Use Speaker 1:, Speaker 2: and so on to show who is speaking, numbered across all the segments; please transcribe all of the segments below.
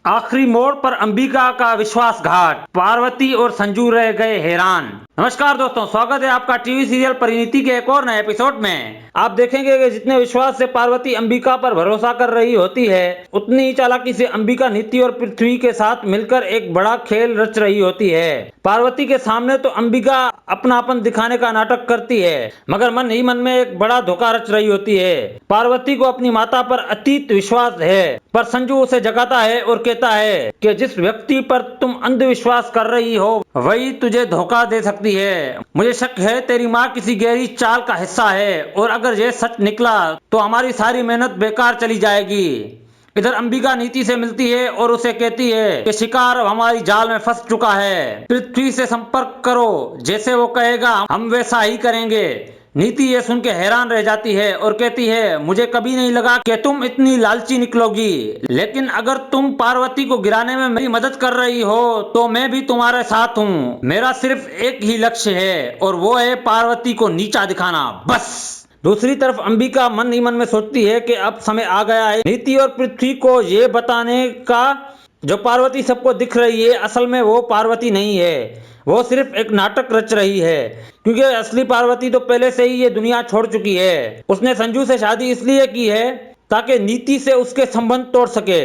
Speaker 1: आखिरी मोड़ पर अंबिका का विश्वासघात, पार्वती और संजू रह गए हैरान। नमस्कार दोस्तों, स्वागत है आपका टीवी सीरियल परिणीति के एक और नए एपिसोड में। आप देखेंगे कि जितने विश्वास से पार्वती अंबिका पर भरोसा कर रही होती है, उतनी ही चालाकी से अंबिका नीति और पृथ्वी के साथ मिलकर एक बड़ा खेल रच रही होती है। पार्वती के सामने तो अंबिका अपनापन दिखाने का नाटक करती है, मगर मन ही मन में एक बड़ा धोखा रच रही होती है। पार्वती को अपनी माता पर अतीत विश्वास है, पर संजू उसे जगाता है और कहता है कि जिस व्यक्ति पर तुम अंधविश्वास कर रही हो वही तुझे धोखा दे सकती है। मुझे शक है तेरी माँ किसी गहरी चाल का हिस्सा है, और अगर ये सच निकला तो हमारी सारी मेहनत बेकार चली जाएगी। इधर अंबिका नीति से मिलती है और उसे कहती है कि शिकार अब हमारी जाल में फंस चुका है, पृथ्वी से संपर्क करो, जैसे वो कहेगा हम वैसा ही करेंगे। नीति ये सुन के हैरान रह जाती है और कहती है मुझे कभी नहीं लगा कि तुम इतनी लालची निकलोगी, लेकिन अगर तुम पार्वती को गिराने में मेरी मदद कर रही हो तो मैं भी तुम्हारे साथ हूँ। मेरा सिर्फ एक ही लक्ष्य है और वो है पार्वती को नीचा दिखाना, बस। दूसरी तरफ अंबिका मन ही मन में सोचती है कि अब समय आ गया है नीति और पृथ्वी को ये बताने का जो पार्वती सबको दिख रही है असल में वो पार्वती नहीं है, वो सिर्फ एक नाटक रच रही है, क्योंकि असली पार्वती तो पहले से ही ये दुनिया छोड़ चुकी है। उसने संजू से शादी इसलिए की है ताकि नीति से उसके संबंध तोड़ सके।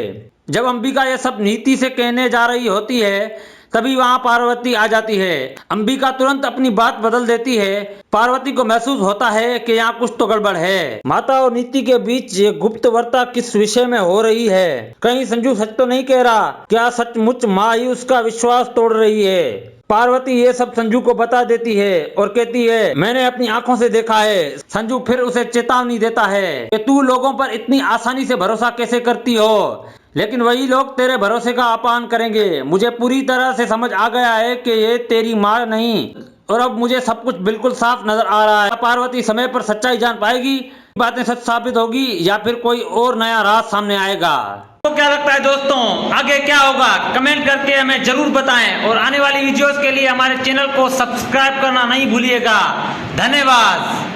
Speaker 1: जब अंबिका यह सब नीति से कहने जा रही होती है तभी वहां पार्वती आ जाती है। अंबिका तुरंत अपनी बात बदल देती है। पार्वती को महसूस होता है कि यहाँ कुछ तो गड़बड़ है। माता और नीति के बीच ये गुप्त वार्ता किस विषय में हो रही है? कहीं संजू सच तो नहीं कह रहा? क्या सचमुच माँ ही उसका विश्वास तोड़ रही है? पार्वती ये सब संजू को बता देती है और कहती है मैंने अपनी आंखों से देखा है। संजू फिर उसे चेतावनी देता है कि तू लोगों पर इतनी आसानी से भरोसा कैसे करती हो, लेकिन वही लोग तेरे भरोसे का अपमान करेंगे। मुझे पूरी तरह से समझ आ गया है कि ये तेरी माँ नहीं, और अब मुझे सब कुछ बिल्कुल साफ नजर आ रहा है। पार्वती समय पर सच्चाई जान पाएगी, बातें सच साबित होगी, या फिर कोई और नया राज सामने आएगा। तो क्या लगता है दोस्तों, आगे क्या होगा? कमेंट करके हमें जरूर बताएं, और आने वाली वीडियोस के लिए हमारे चैनल को सब्सक्राइब करना नहीं भूलिएगा। धन्यवाद।